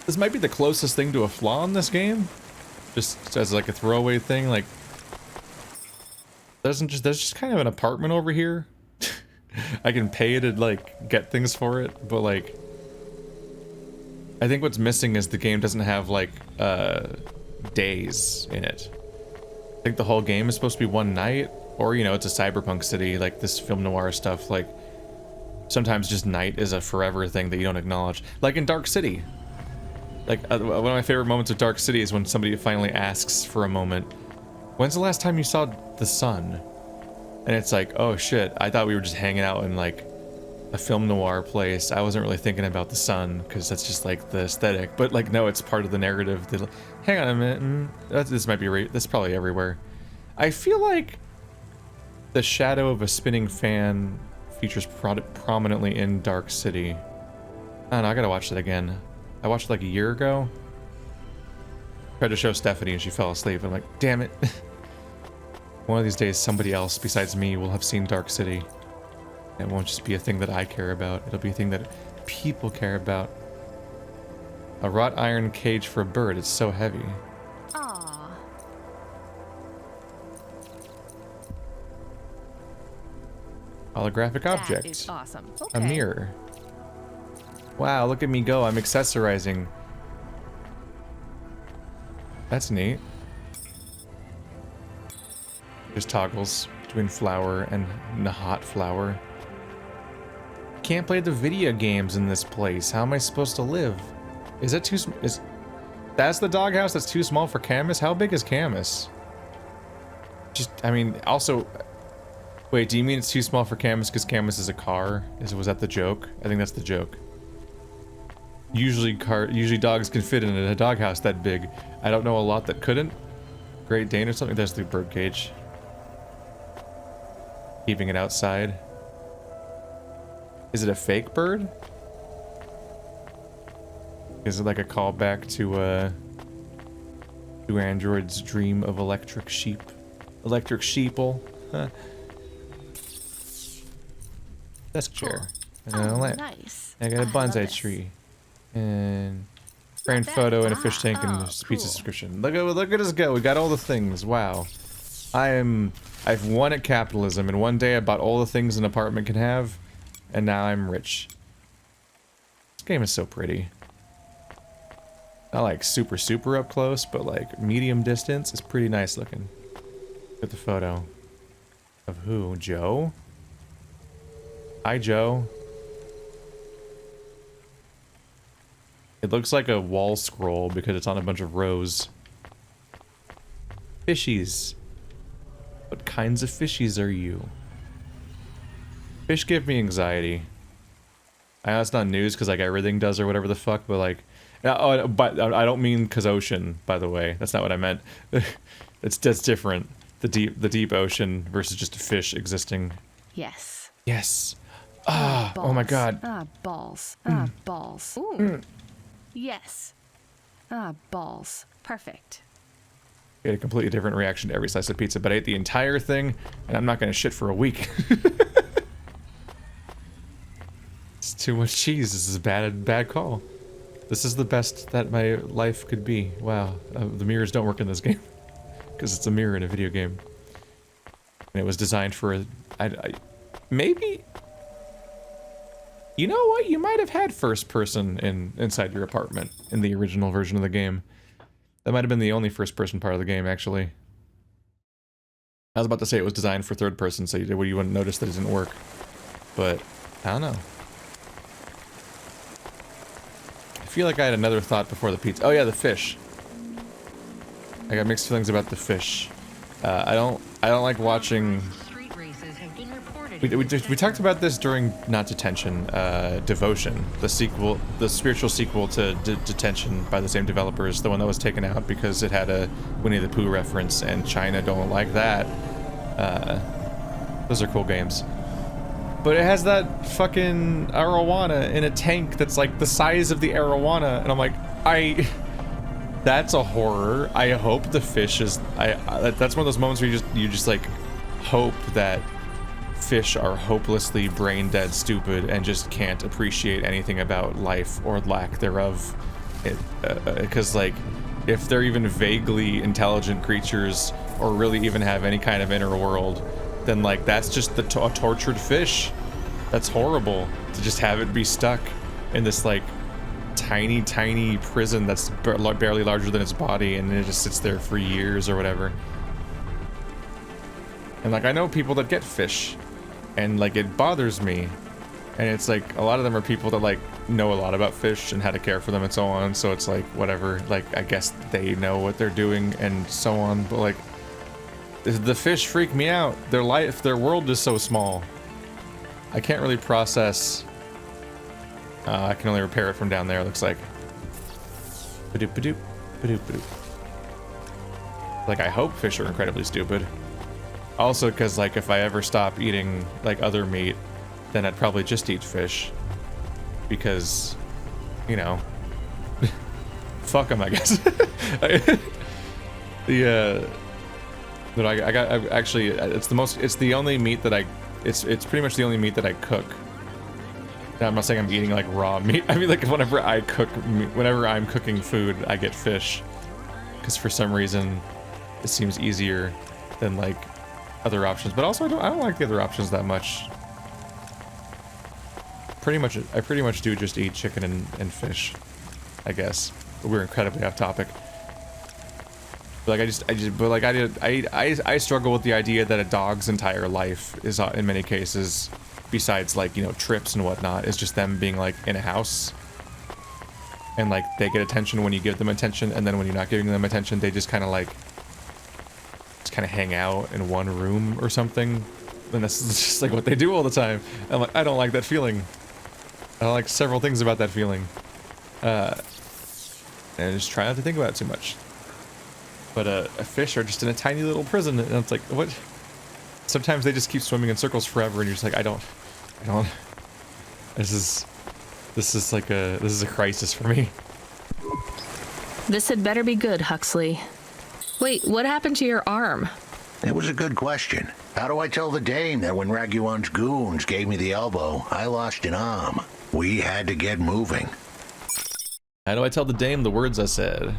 This might be the closest thing to a flaw in this game. Just as like a throwaway thing, like there's just kind of an apartment over here. I can pay to like get things for it, but like I think what's missing is the game doesn't have like days in it. I think the whole game is supposed to be one night, or you know, it's a cyberpunk city like this film noir stuff. Like sometimes just night is a forever thing that you don't acknowledge. Like in Dark City. Like one of my favorite moments of Dark City is when somebody finally asks for a moment, "When's the last time you saw the sun?" And it's like, oh shit, I thought we were just hanging out in like a film noir place. I wasn't really thinking about the sun because that's just like the aesthetic. But like, no, it's part of the narrative. That, hang on a minute, this might be that's probably everywhere. I feel like the shadow of a spinning fan features prominently in Dark City. I don't know, I gotta watch that again. I watched it like a year ago. Tried to show Stephanie and she fell asleep. I'm like, damn it. One of these days, somebody else besides me will have seen Dark City. It won't just be a thing that I care about. It'll be a thing that people care about. A wrought iron cage for a bird. It's so heavy. Aww. Holographic object. That is awesome. Okay. A mirror. Wow, look at me go. I'm accessorizing. That's neat. Just toggles between flower and hot flower. Can't play the video games in this place. How am I supposed to live? Is that too that's the doghouse that's too small for Camus? How big is Camus? Just, I mean, also, wait, do you mean it's too small for Camus because Camus is a car? Was that the joke? I think that's the joke. Usually dogs can fit in a doghouse that big. I don't know a lot that couldn't. Great Dane or something. There's the birdcage. Keeping it outside. Is it a fake bird? Is it like a callback to Android's dream of electric sheep? Electric sheeple? Huh. Desk chair. Oh, Lamp. nice. I got a love bonsai this. tree. And framed photo and a fish tank and a pizza subscription. Look at us go. We got all the things. Wow. I've won at capitalism, and one day I bought all the things an apartment can have, and now I'm rich. This game is so pretty. Not like super up close, but like medium distance is pretty nice looking. Look at the photo. Of who? Joe? Hi, Joe. It looks like a wall scroll because it's on a bunch of rows. Fishies. What kinds of fishies are you? Fish give me anxiety. I know it's not news because like everything does or whatever the fuck, but like, oh, but I don't mean cause ocean, by the way. That's not what I meant. That's different. The deep ocean versus just a fish existing. Yes. Yes. Ah, oh my god. Ah, balls. Ah, balls. Ooh. Yes. Ah, balls. Perfect. I had a completely different reaction to every slice of pizza, but I ate the entire thing, and I'm not gonna shit for a week. It's too much cheese. This is a bad call. This is the best that my life could be. Wow. The mirrors don't work in this game. Because it's a mirror in a video game. And it was designed for maybe... You know what? You might have had first person inside your apartment in the original version of the game. That might have been the only first person part of the game, actually. I was about to say it was designed for third person, so you wouldn't notice that it didn't work. But, I don't know. I feel like I had another thought before the pizza. Oh yeah, the fish. I got mixed feelings about the fish. I don't like watching... We talked about this during Not Detention, Devotion, the spiritual sequel to Detention by the same developers, the one that was taken out because it had a Winnie the Pooh reference, and China don't like that. Those are cool games. But it has that fucking arowana in a tank that's like the size of the arowana, and I'm like, that's a horror. I hope the fish is, that's one of those moments where you just like hope that fish are hopelessly brain dead stupid and just can't appreciate anything about life or lack thereof. Because like, if they're even vaguely intelligent creatures or really even have any kind of inner world, then like that's just a tortured fish. That's horrible to just have it be stuck in this like tiny prison that's barely larger than its body, and it just sits there for years or whatever. And like, I know people that get fish, and like it bothers me, and it's like a lot of them are people that like know a lot about fish and how to care for them and so on, so it's like whatever, like I guess they know what they're doing and so on, but like the fish freak me out. Their world is so small. I can't really process. I can only repair it from down there, it looks like. Ba-doop, ba-doop, ba-doop, ba-doop. Like, I hope fish are incredibly stupid. Also, because, like, if I ever stop eating, like, other meat, then I'd probably just eat fish. Because, you know, fuck them, I guess. But actually, it's the only meat that it's pretty much the only meat that I cook. Now, I'm not saying I'm eating like raw meat. I mean, like whenever I'm cooking food, I get fish, because for some reason it seems easier than like other options. But also, I don't like the other options that much. I pretty much do just eat chicken and fish, I guess. But we're incredibly off topic. But like I struggle with the idea that a dog's entire life is, in many cases, besides like, you know, trips and whatnot, is just them being like in a house, and like they get attention when you give them attention, and then when you're not giving them attention, they just kind of hang out in one room or something, and that's just like what they do all the time. I'm like, I don't like that feeling. I don't like several things about that feeling, and just try not to think about it too much. But a fish are just in a tiny little prison, and it's like, what? Sometimes they just keep swimming in circles forever, and you're just like, I don't. This is a crisis for me. This had better be good, Huxley. Wait, what happened to your arm? It was a good question. How do I tell the dame that when Raguan's goons gave me the elbow, I lost an arm? We had to get moving. How do I tell the dame the words I said?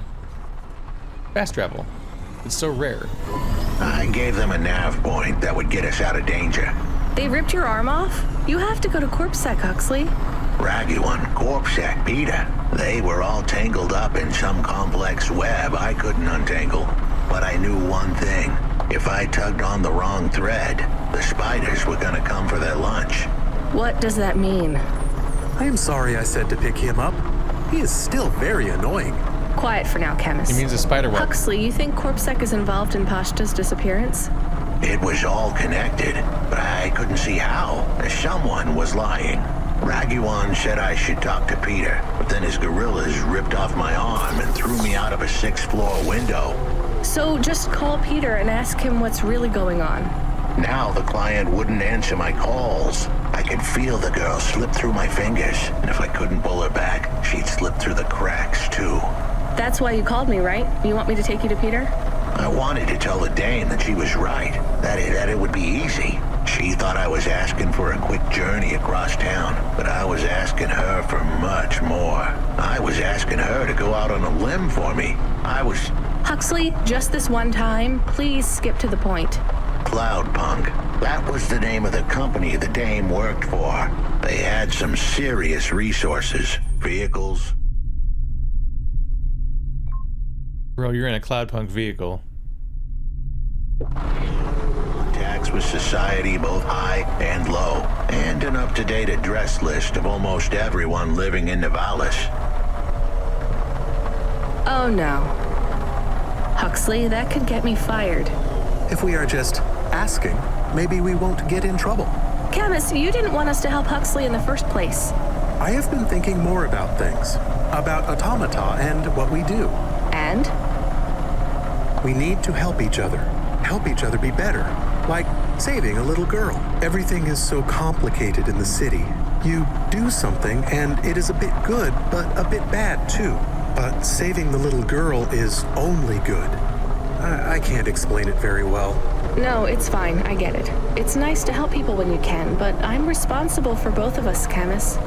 Fast travel. It's so rare. I gave them a nav point that would get us out of danger. They ripped your arm off? You have to go to CorpSec, Huxley. Raguan, CorpSec, Peter. They were all tangled up in some complex web I couldn't untangle. But I knew one thing. If I tugged on the wrong thread, the spiders were gonna come for their lunch. What does that mean? I am sorry I said to pick him up. He is still very annoying. Quiet for now, chemist. He means a spider web. Huxley, you think CorpSec is involved in Pashta's disappearance? It was all connected, but I couldn't see how. Someone was lying. Raguan said I should talk to Peter, but then his gorillas ripped off my arm and threw me out of a 6th floor window. So just call Peter and ask him what's really going on. Now the client wouldn't answer my calls. I could feel the girl slip through my fingers, and if I couldn't pull her back, she'd slip through the cracks too. That's why you called me, right? You want me to take you to Peter? I wanted to tell the dame that she was right, that it would be easy. She thought I was asking for a quick journey across town, but I was asking her for much more. I was asking her to go out on a limb for me. Huxley, just this one time, please skip to the point. Cloudpunk. That was the name of the company the dame worked for. They had some serious resources, vehicles. Bro, you're in a Cloudpunk vehicle. Contacts with society, both high and low, and an up-to-date address list of almost everyone living in Nivalis. Oh no. Huxley, that could get me fired. If we are just asking, maybe we won't get in trouble. Chemist, you didn't want us to help Huxley in the first place. I have been thinking more about things. About automata and what we do. And? We need to help each other be better. Like saving a little girl. Everything is so complicated in the city. You do something and it is a bit good, but a bit bad too. But saving the little girl is only good. I can't explain it very well. No, it's fine. I get it. It's nice to help people when you can, but I'm responsible for both of us, Chemist.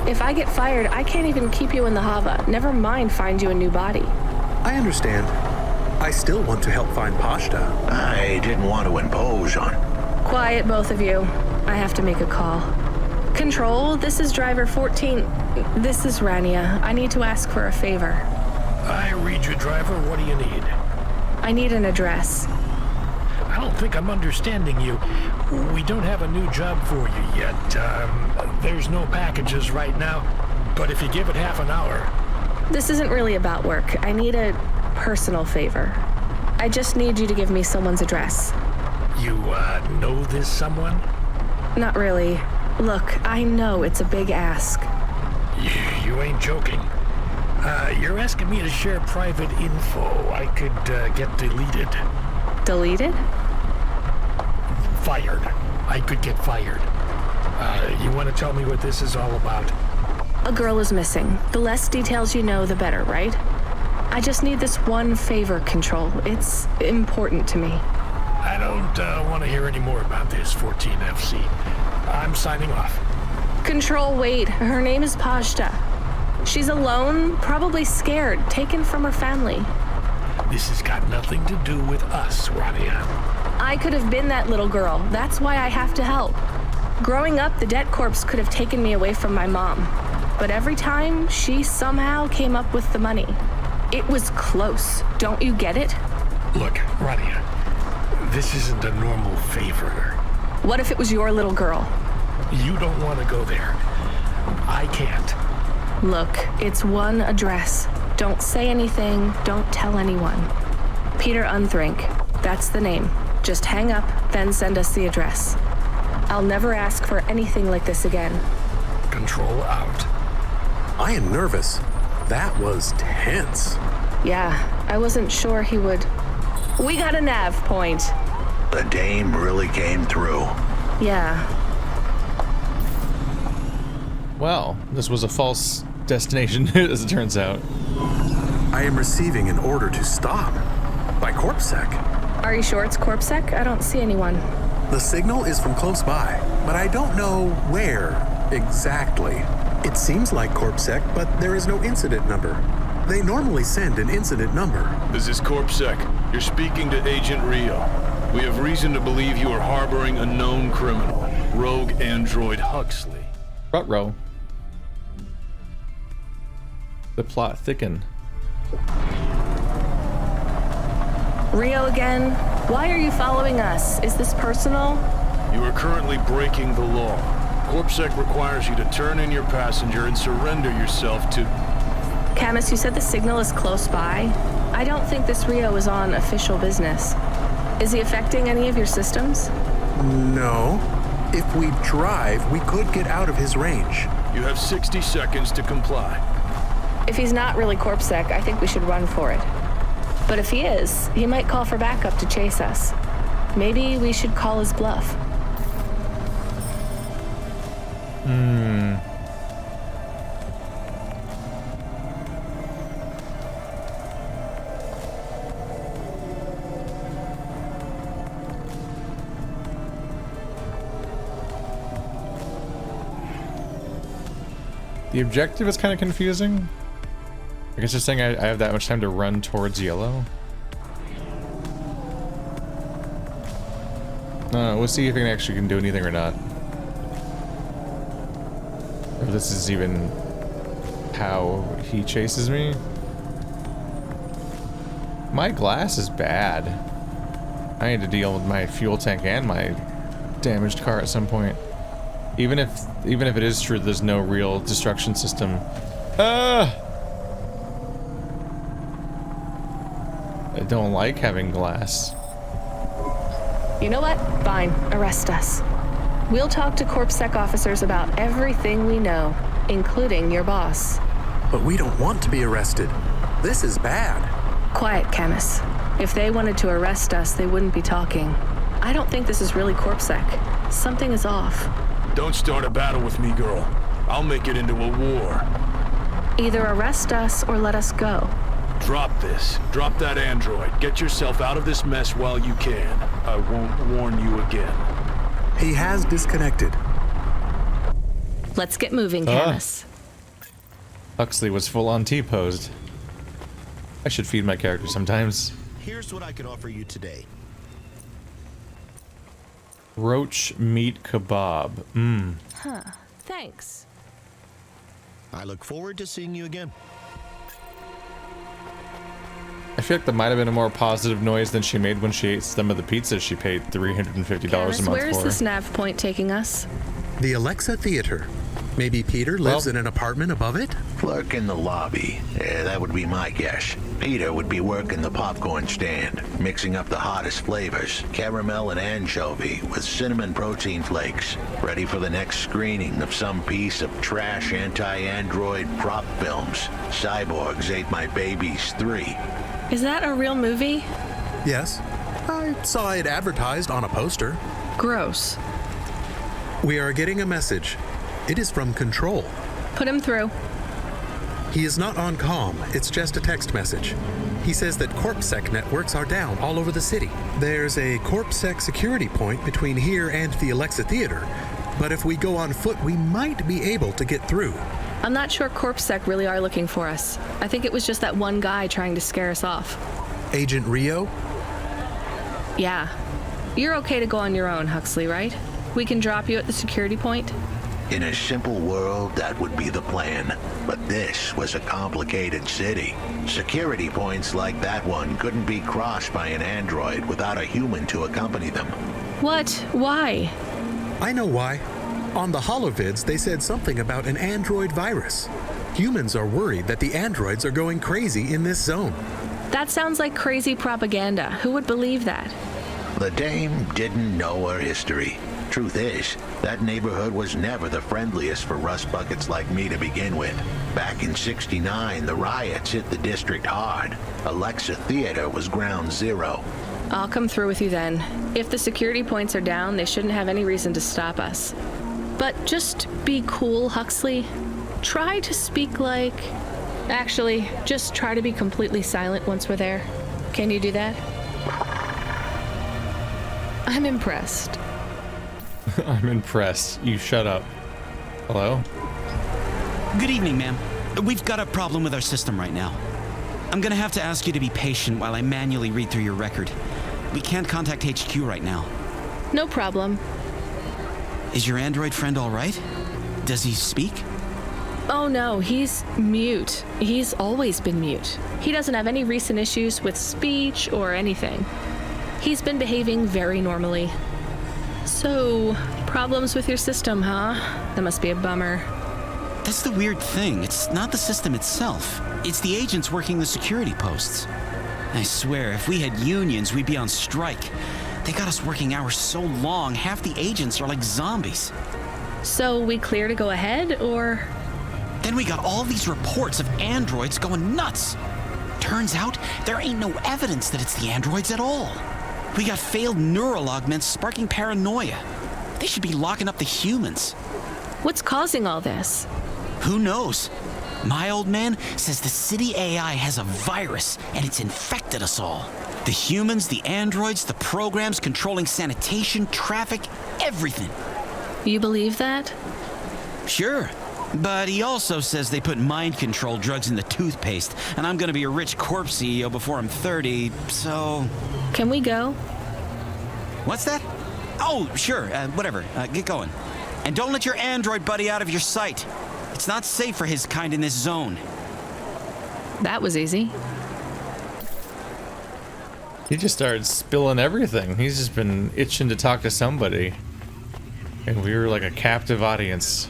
If I get fired, I can't even keep you in the Hava. Never mind find you a new body. I understand. I still want to help find Pashta. I didn't want to impose on... Quiet, both of you. I have to make a call. Control, this is driver 14. This is Rania. I need to ask for a favor. I read you, driver. What do you need? I need an address. I don't think I'm understanding you. We don't have a new job for you yet. There's no packages right now, but if you give it half an hour... This isn't really about work. I need a personal favor. I just need you to give me someone's address. You, know this someone? Not really. Look, I know it's a big ask. You ain't joking. You're asking me to share private info. I could, get deleted. Deleted? Fired. I could get fired. You want to tell me what this is all about? A girl is missing. The less details you know, the better, right? I just need this one favor, Control. It's important to me. I don't want to hear any more about this, 14FC. I'm signing off. Control, wait. Her name is Pashta. She's alone, probably scared, taken from her family. This has got nothing to do with us, Rania. I could have been that little girl. That's why I have to help. Growing up, the debt corpse could have taken me away from my mom. But every time, she somehow came up with the money. It was close. Don't you get it? Look, Rania, this isn't a normal favor. What if it was your little girl? You don't want to go there. I can't. Look, it's one address. Don't say anything. Don't tell anyone. Peter Unthrink. That's the name. Just hang up, then send us the address. I'll never ask for anything like this again. Control out. I am nervous. That was tense. Yeah, I wasn't sure he would... We got a nav point. The dame really came through. Yeah. Well, this was a false destination, as it turns out. I am receiving an order to stop. By CorpSec. Are you sure it's CorpSec? I don't see anyone. The signal is from close by, but I don't know where exactly. It seems like CorpSec, but there is no incident number. They normally send an incident number. This is CorpSec. You're speaking to Agent Rio. We have reason to believe you are harboring a known criminal, rogue android Huxley. Ruh-roh. The plot thickened. Rio again? Why are you following us? Is this personal? You are currently breaking the law. CorpSec requires you to turn in your passenger and surrender yourself to... Camus, you said the signal is close by. I don't think this Rio is on official business. Is he affecting any of your systems? No. If we drive, we could get out of his range. You have 60 seconds to comply. If he's not really CorpSec, I think we should run for it. But if he is, he might call for backup to chase us. Maybe we should call his bluff. The objective is kind of confusing. I guess just saying I have that much time to run towards yellow. We'll see if we actually can do anything or not. If this is even how he chases me. My glass is bad. I need to deal with my fuel tank and my damaged car at some point. Even if it is true there's no real destruction system. I don't like having glass. You know what? Fine. Arrest us. We'll talk to CorpSec officers about everything we know, including your boss. But we don't want to be arrested. This is bad. Quiet, Camus. If they wanted to arrest us, they wouldn't be talking. I don't think this is really CorpSec. Something is off. Don't start a battle with me, girl. I'll make it into a war. Either arrest us or let us go. Drop this. Drop that android. Get yourself out of this mess while you can. I won't warn you again. He has disconnected. Let's get moving, Camus. Huxley was full on T-posed. I should feed my character sometimes. Here's what I can offer you today. Roach meat kebab. Mmm. Huh. Thanks. I look forward to seeing you again. I feel like that might have been a more positive noise than she made when she ate some of the pizzas she paid $350 a month Where's for. this nav point taking us? The Alexa Theater. Maybe Peter lives in an apartment above it? Clerk in the lobby. Yeah, that would be my guess. Peter would be working the popcorn stand, mixing up the hottest flavors, caramel and anchovy with cinnamon protein flakes, ready for the next screening of some piece of trash anti-android prop films. Cyborgs Ate My Babies 3. Is that a real movie? Yes. I saw it advertised on a poster. Gross. We are getting a message. It is from Control. Put him through. He is not on comm. It's just a text message. He says that CorpSec networks are down all over the city. There's a CorpSec security point between here and the Alexa Theater, but if we go on foot, we might be able to get through. I'm not sure CorpSec really are looking for us. I think it was just that one guy trying to scare us off. Agent Rio? Yeah. You're okay to go on your own, Huxley, right? We can drop you at the security point? In a simple world, that would be the plan. But this was a complicated city. Security points like that one couldn't be crossed by an android without a human to accompany them. What? Why? I know why. On the holovids, they said something about an android virus. Humans are worried that the androids are going crazy in this zone. That sounds like crazy propaganda. Who would believe that? The dame didn't know her history. Truth is, that neighborhood was never the friendliest for rust buckets like me to begin with. Back in '69, the riots hit the district hard. Alexa Theater was ground zero. I'll come through with you then. If the security points are down, they shouldn't have any reason to stop us. But just be cool, Huxley. Try to speak like... Actually, just try to be completely silent once we're there. Can you do that? I'm impressed. I'm impressed. You shut up. Hello? Good evening, ma'am. We've got a problem with our system right now. I'm gonna have to ask you to be patient while I manually read through your record. We can't contact HQ right now. No problem. Is your android friend all right? Does he speak? Oh no, he's mute. He's always been mute. He doesn't have any recent issues with speech or anything. He's been behaving very normally. So, problems with your system, huh? That must be a bummer. That's the weird thing. It's not the system itself. It's the agents working the security posts. I swear, if we had unions, we'd be on strike. They got us working hours so long, half the agents are like zombies. So, we clear to go ahead, or...? Then we got all these reports of androids going nuts. Turns out, there ain't no evidence that it's the androids at all. We got failed neural augments sparking paranoia. They should be locking up the humans. What's causing all this? Who knows? My old man says the city AI has a virus and it's infected us all. The humans, the androids, the programs controlling sanitation, traffic, everything. You believe that? Sure. But he also says they put mind control drugs in the toothpaste, and I'm gonna be a rich corp CEO before I'm 30, so... Can we go? What's that? Oh, sure, whatever, get going. And don't let your android buddy out of your sight. It's not safe for his kind in this zone. That was easy. He just started spilling everything. He's just been itching to talk to somebody. And we were like a captive audience.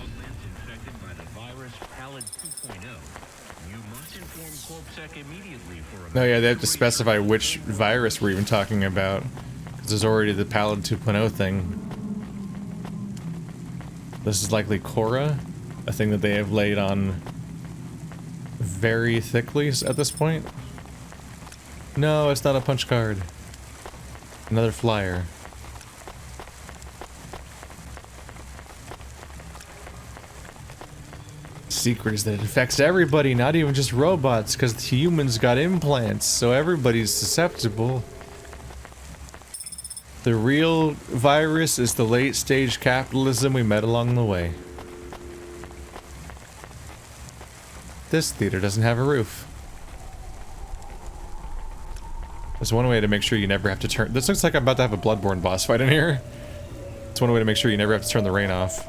No, yeah, they have to specify which virus we're even talking about. Because there's already the Ballard 2.0 thing. This is likely Cora, a thing that they have laid on very thickly at this point. No, it's not a punch card. Another flyer. Secret is that it affects everybody, not even just robots, because the humans got implants, so everybody's susceptible. The real virus is the late-stage capitalism we met along the way. This theater doesn't have a roof. There's one way to make sure you never have to turn... This looks like I'm about to have a Bloodborne boss fight in here. It's one way to make sure you never have to turn the rain off.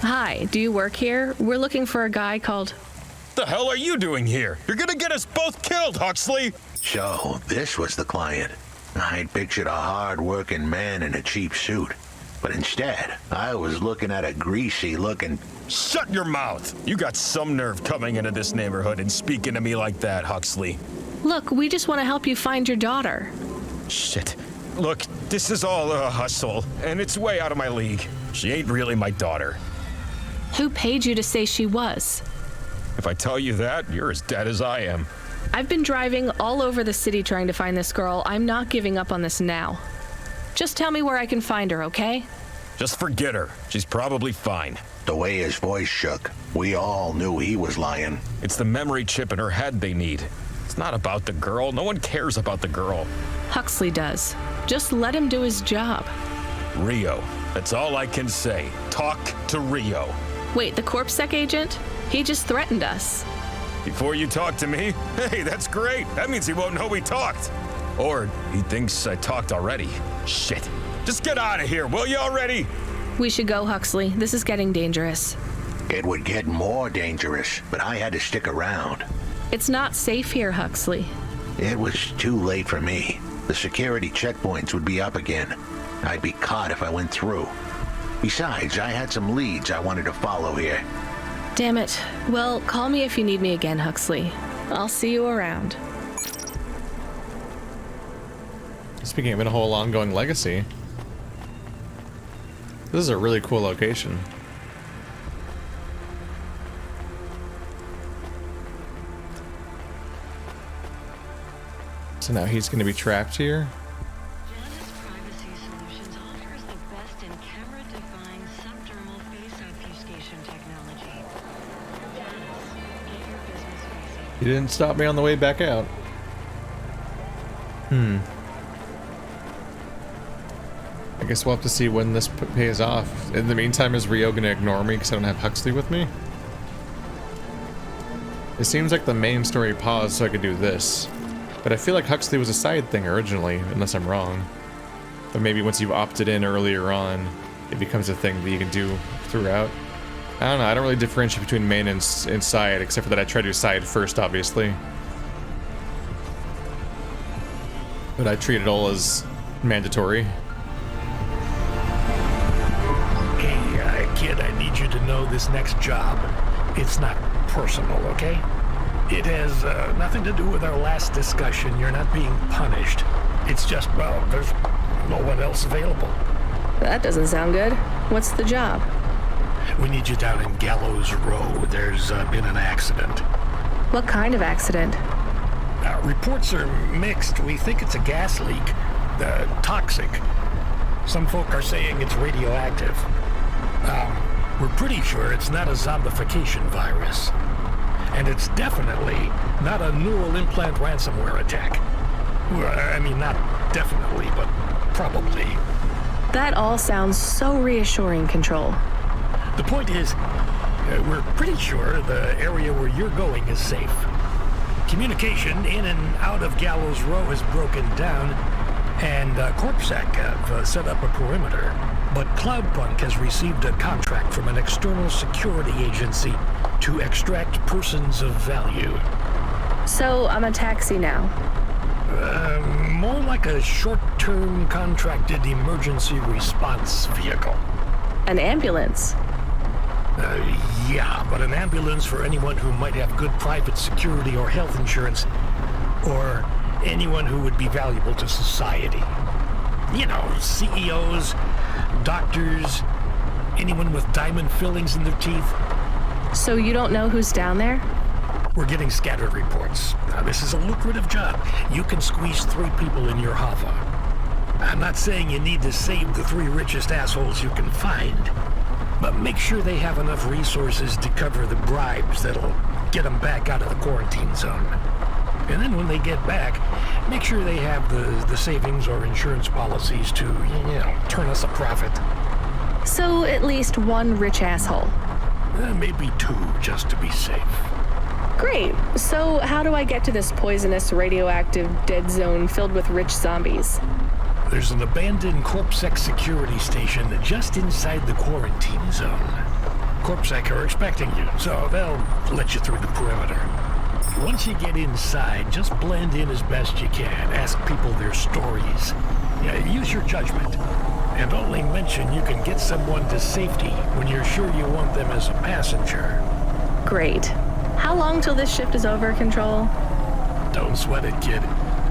Hi, do you work here? We're looking for a guy called... The hell are you doing here? You're gonna get us both killed, Huxley! So, this was the client. I'd pictured a hard-working man in a cheap suit. But instead, I was looking at a greasy-looking... Shut your mouth! You got some nerve coming into this neighborhood and speaking to me like that, Huxley. Look, we just want to help you find your daughter. Shit. Look, this is all a hustle, and it's way out of my league. She ain't really my daughter. Who paid you to say she was? If I tell you that, you're as dead as I am. I've been driving all over the city trying to find this girl. I'm not giving up on this now. Just tell me where I can find her, okay? Just forget her. She's probably fine. The way his voice shook, we all knew he was lying. It's the memory chip in her head they need. It's not about the girl. No one cares about the girl. Huxley does. Just let him do his job. Rio. That's all I can say. Talk to Rio. Wait, the CorpSec agent? He just threatened us. Before you talk to me? Hey, that's great. That means he won't know we talked. Or he thinks I talked already. Shit. Just get out of here, will you already? We should go, Huxley. This is getting dangerous. It would get more dangerous, but I had to stick around. It's not safe here, Huxley. It was too late for me. The security checkpoints would be up again. I'd be caught if I went through. Besides, I had some leads I wanted to follow here. Damn it. Well, call me if you need me again, Huxley. I'll see you around. Speaking of a whole ongoing legacy, this is a really cool location. So now he's going to be trapped here. He didn't stop me on the way back out. I guess we'll have to see when this pays off. In the meantime, is Rio gonna ignore me because I don't have Huxley with me? It seems like the main story paused so I could do this. But I feel like Huxley was a side thing originally, unless I'm wrong. But maybe once you've opted in earlier on, it becomes a thing that you can do throughout. I don't know, I don't really differentiate between main and side, except for that I try to do side first, obviously. But I treat it all as mandatory. Hey, kid, I need you to know this next job. It's not personal, okay? It has nothing to do with our last discussion. You're not being punished. It's just, well, there's no one else available. That doesn't sound good. What's the job? We need you down in Gallows Row. There's been an accident. What kind of accident? Reports are mixed. We think it's a gas leak. Toxic. Some folk are saying it's radioactive. We're pretty sure it's not a zombification virus. And it's definitely not a neural implant ransomware attack. Well, I mean, not definitely, but probably. That all sounds so reassuring, Control. The point is, we're pretty sure the area where you're going is safe. Communication in and out of Gallows Row has broken down, and CorpSec have set up a perimeter. But Cloudpunk has received a contract from an external security agency to extract persons of value. So I'm a taxi now? More like a short-term contracted emergency response vehicle. An ambulance? Yeah, but an ambulance for anyone who might have good private security or health insurance, or anyone who would be valuable to society. You know, CEOs, doctors, anyone with diamond fillings in their teeth. So you don't know who's down there? We're getting scattered reports. This is a lucrative job. You can squeeze 3 people in your hover. I'm not saying you need to save the 3 richest assholes you can find, but make sure they have enough resources to cover the bribes that'll get them back out of the quarantine zone. And then when they get back, make sure they have the savings or insurance policies to, you know, turn us a profit. So at least one rich asshole. Maybe 2, just to be safe. Great. So how do I get to this poisonous, radioactive, dead zone filled with rich zombies? There's an abandoned CorpSec security station just inside the quarantine zone. CorpSec are expecting you, so they'll let you through the perimeter. Once you get inside, just blend in as best you can. Ask people their stories. Use your judgment. And only mention you can get someone to safety when you're sure you want them as a passenger. Great. How long till this shift is over, Control? Don't sweat it, kid.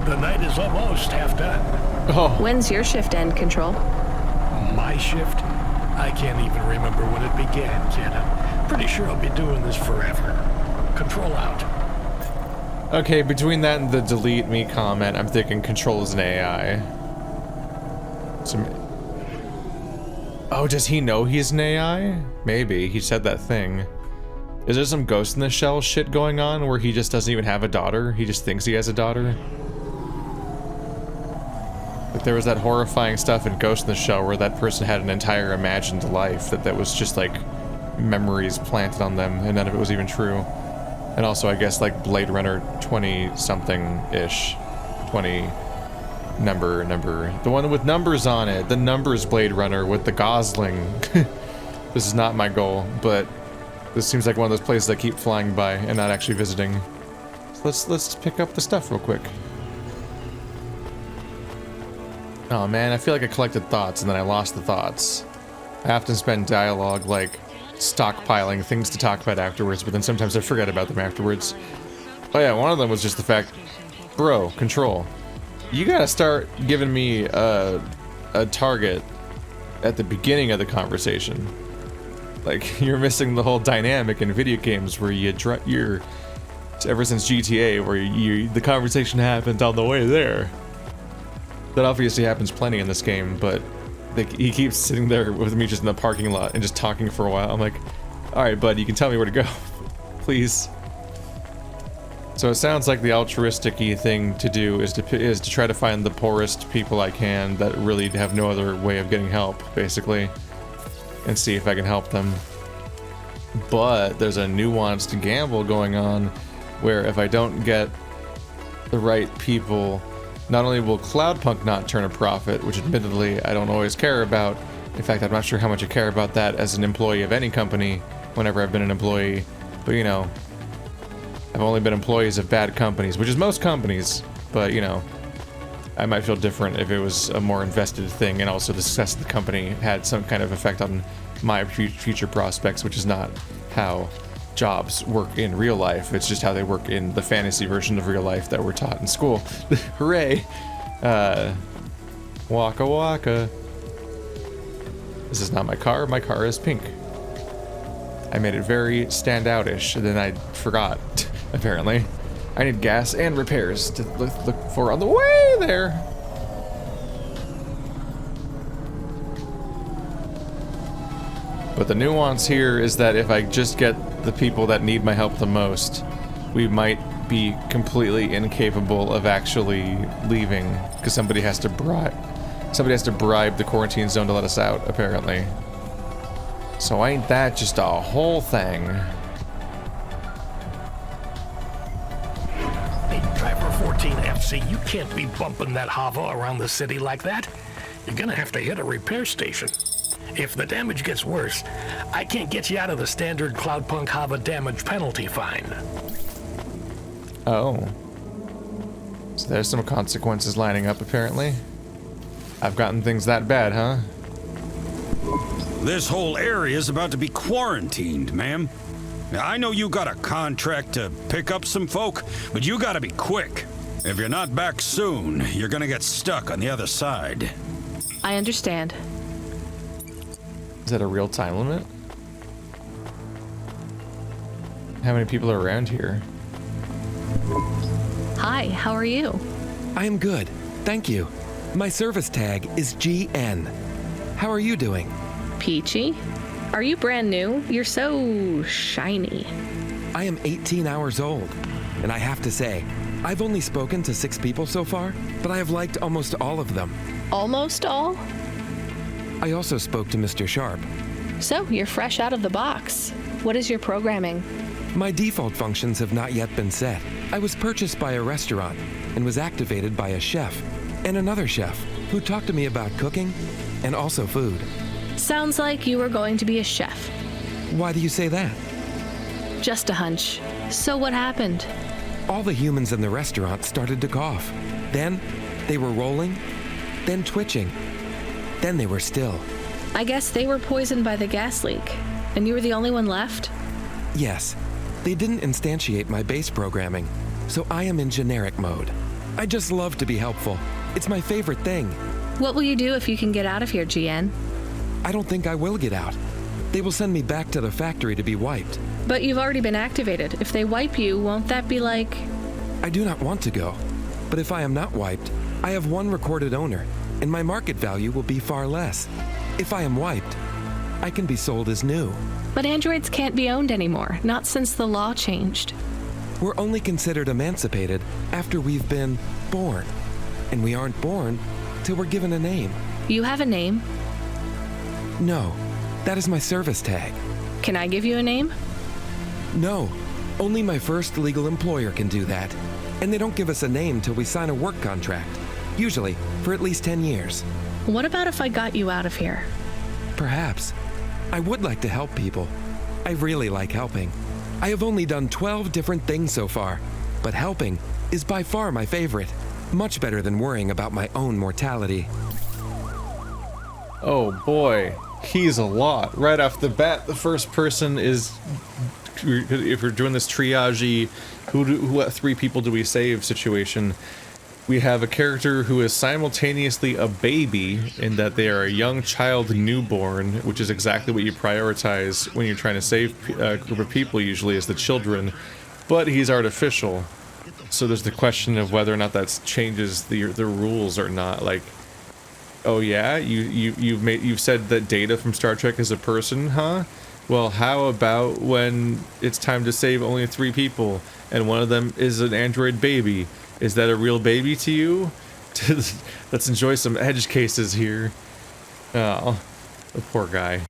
The night is almost half done. Oh. When's your shift end, Control? My shift? I can't even remember when it began, kid. I'm pretty sure I'll be doing this forever. Control out. Okay, between that and the delete me comment, I'm thinking Control is an AI. Oh, does he know he's an AI? Maybe. He said that thing. Is there some Ghost in the Shell shit going on where he just doesn't even have a daughter? He just thinks he has a daughter? Like there was that horrifying stuff in Ghost in the Shell where that person had an entire imagined life that was just like memories planted on them and none of it was even true. And also I guess like Blade Runner 20-something-ish. 20 number. The one with numbers on it. The numbers Blade Runner with the Gosling. This is not my goal, but this seems like one of those places I keep flying by and not actually visiting. So let's pick up the stuff real quick. Oh man, I feel like I collected thoughts and then I lost the thoughts. I often spend dialogue like stockpiling things to talk about afterwards, but then sometimes I forget about them afterwards. Oh yeah, one of them was just the fact, bro, Control, you gotta start giving me a target at the beginning of the conversation. Like, you're missing the whole dynamic in video games where you're ever since GTA, where the conversation happens on the way there. That obviously happens plenty in this game, but he keeps sitting there with me just in the parking lot and just talking for a while. I'm like, alright bud, you can tell me where to go. Please. So it sounds like the altruistic-y thing to do is to try to find the poorest people I can that really have no other way of getting help, basically. And see if I can help them. But there's a nuanced gamble going on where if I don't get the right people, not only will Cloudpunk not turn a profit, which admittedly I don't always care about. In fact, I'm not sure how much I care about that as an employee of any company whenever I've been an employee. But you know, I've only been employees of bad companies, which is most companies, but you know, I might feel different if it was a more invested thing and also the success of the company had some kind of effect on my future prospects, which is not how jobs work in real life. It's just how they work in the fantasy version of real life that we're taught in school. Hooray! Waka waka. This is not my car is pink. I made it very standout-ish, and then I forgot, apparently. I need gas and repairs to look for on the way there. But the nuance here is that if I just get the people that need my help the most, we might be completely incapable of actually leaving because somebody has to bribe the quarantine zone to let us out, apparently. So ain't that just a whole thing? Hey, Driver 14FC, you can't be bumping that hovel around the city like that. You're gonna have to hit a repair station. If the damage gets worse, I can't get you out of the standard Cloudpunk Hava damage penalty fine. Oh. So there's some consequences lining up, apparently. I've gotten things that bad, huh? This whole area is about to be quarantined, ma'am. Now, I know you got a contract to pick up some folk, but you gotta be quick. If you're not back soon, you're gonna get stuck on the other side. I understand. Is that a real time limit? How many people are around here? Hi, how are you? I am good, thank you. My service tag is GN. How are you doing? Peachy? Are you brand new? You're so shiny. I am 18 hours old, and I have to say, I've only spoken to 6 people so far, but I have liked almost all of them. Almost all? I also spoke to Mr. Sharp. So, you're fresh out of the box. What is your programming? My default functions have not yet been set. I was purchased by a restaurant and was activated by a chef and another chef who talked to me about cooking and also food. Sounds like you were going to be a chef. Why do you say that? Just a hunch. So what happened? All the humans in the restaurant started to cough. Then they were rolling, then twitching. Then they were still. I guess they were poisoned by the gas leak, and you were the only one left? Yes. They didn't instantiate my base programming, so I am in generic mode. I just love to be helpful. It's my favorite thing. What will you do if you can get out of here, GN? I don't think I will get out. They will send me back to the factory to be wiped. But you've already been activated. If they wipe you, won't that be like... I do not want to go. But if I am not wiped, I have one recorded owner, and my market value will be far less. If I am wiped, I can be sold as new. But androids can't be owned anymore, not since the law changed. We're only considered emancipated after we've been born. And we aren't born till we're given a name. You have a name? No, that is my service tag. Can I give you a name? No, only my first legal employer can do that. And they don't give us a name till we sign a work contract. Usually, for at least 10 years. What about if I got you out of here? Perhaps. I would like to help people. I really like helping. I have only done 12 different things so far, but helping is by far my favorite. Much better than worrying about my own mortality. Oh boy, he's a lot. Right off the bat, the first person is, if we're doing this triage, what 3 people do we save situation, we have a character who is simultaneously a baby in that they are a young child newborn, which is exactly what you prioritize when you're trying to save a group of people, usually is the children, but he's artificial. So there's the question of whether or not that changes the rules or not. Like, oh yeah, you've said that Data from Star Trek is a person, huh? Well, how about when it's time to save only 3 people and one of them is an android baby? Is that a real baby to you? Let's enjoy some edge cases here. Oh, the poor guy.